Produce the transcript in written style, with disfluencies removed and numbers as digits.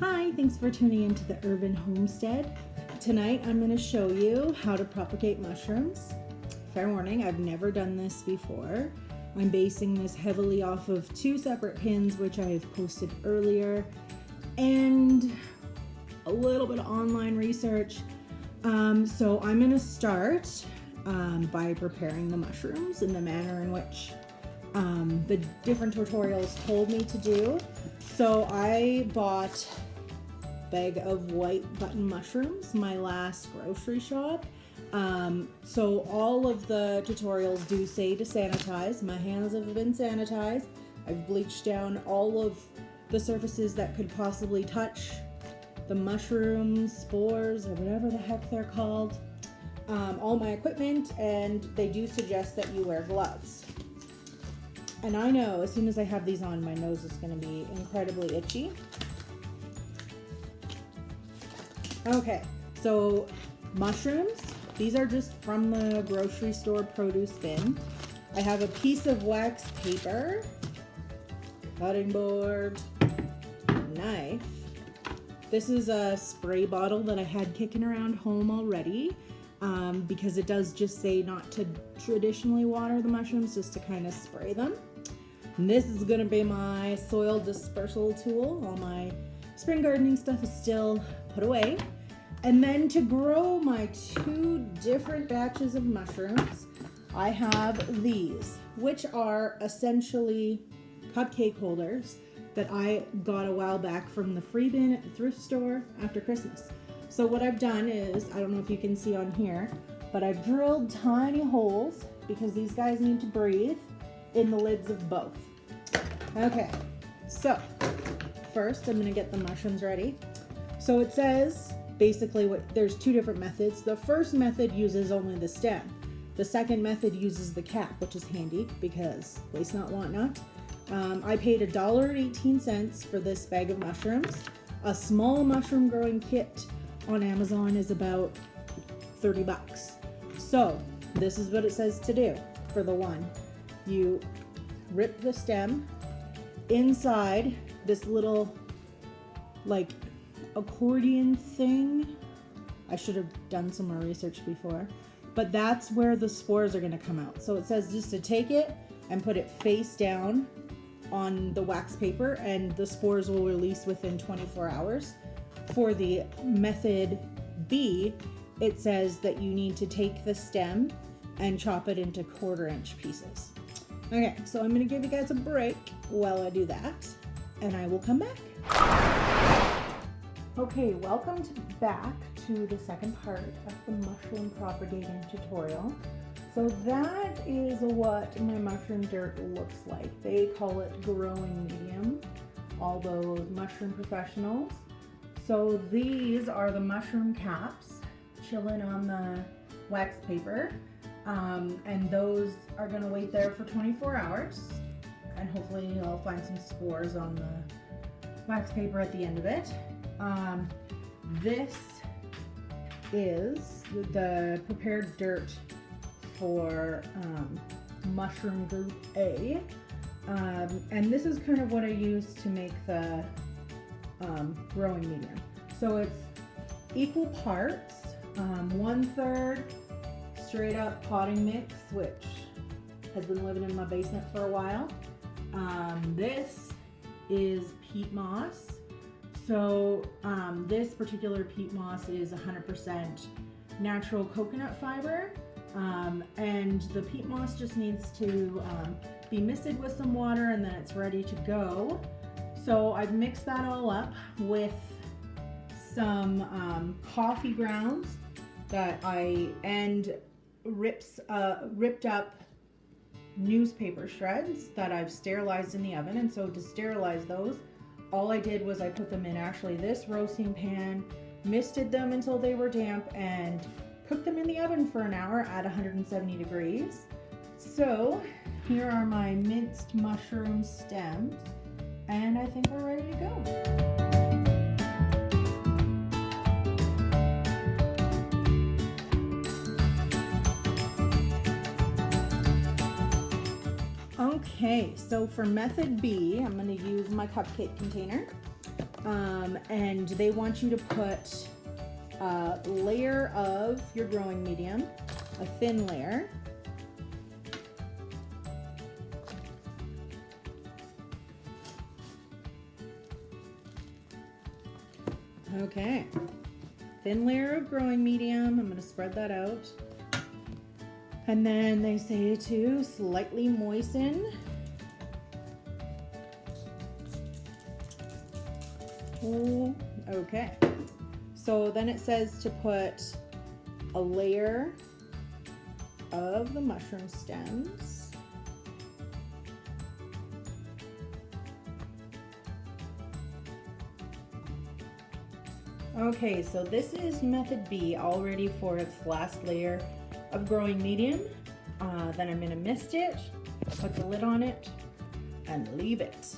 Hi, thanks for tuning into the Urban Homestead. Tonight I'm going to show you how to propagate mushrooms. Fair warning, I've never done this before. I'm basing this heavily off of two separate pins which I have posted earlier and a little bit of online research. So I'm going to start by preparing the mushrooms in the manner in which the different tutorials told me to do. So I bought a bag of white button mushrooms, my last grocery shop. So all of the tutorials do say to sanitize. My hands have been sanitized. I've bleached down all of the surfaces that could possibly touch the mushrooms, spores, or whatever the heck they're called. All my equipment, and they do suggest that you wear gloves. And I know as soon as I have these on, my nose is going to be incredibly itchy. Okay, so mushrooms, these are just from the grocery store produce bin. I have a piece of wax paper, cutting board, knife. This is a spray bottle that I had kicking around home already. Because it does just say not to traditionally water the mushrooms, just to kind of spray them. And this is going to be my soil dispersal tool. All my spring gardening stuff is still put away. And then to grow my two different batches of mushrooms, I have these, which are essentially cupcake holders that I got a while back from the free bin at the thrift store after Christmas. So what I've done is, I don't know if you can see on here, but I've drilled tiny holes because these guys need to breathe in the lids of both. Okay, so first I'm gonna get the mushrooms ready. So it says basically there's two different methods. The first method uses only the stem. The second method uses the cap, which is handy because waste not, want not. I paid $1.18 for this bag of mushrooms. A small mushroom growing kit on Amazon is about 30 bucks. So this is what it says to do for the one. You rip the stem inside this little like accordion thing. I should have done some more research before, but that's where the spores are going to come out. So it says just to take it and put it face down on the wax paper, and the spores will release within 24 hours. For the method B, it says that you need to take the stem and chop it into 1/4 inch pieces. Okay, so I'm going to give you guys a break while I do that, and I will come back. Okay, welcome back to the second part of the mushroom propagating tutorial. So that is what my mushroom dirt looks like. They call it growing medium, all those mushroom professionals. So these are the mushroom caps chilling on the wax paper, and those are going to wait there for 24 hours, and hopefully I'll find some spores on the wax paper at the end of it. This is the prepared dirt for mushroom group A, and this is kind of what I use to make the growing medium. So it's equal parts, 1/3 straight up potting mix, which has been living in my basement for a while. This is peat moss. So this particular peat moss is 100% natural coconut fiber, and the peat moss just needs to be misted with some water, and then it's ready to go. So I've mixed that all up with some coffee grounds and ripped up newspaper shreds that I've sterilized in the oven. And so to sterilize those, all I did was I put them in actually this roasting pan, misted them until they were damp, and cooked them in the oven for an hour at 170 degrees. So here are my minced mushroom stems, and I think we're ready to go. Okay, so for method B, I'm going to use my cupcake container. And they want you to put a layer of your growing medium, a thin layer. Okay, thin layer of growing medium. I'm going to spread that out. And then they say to slightly moisten. Oh, okay. So then it says to put a layer of the mushroom stems. Okay, so this is method B, all ready for its last layer of growing medium. Then I'm going to mist it, put the lid on it, and leave it.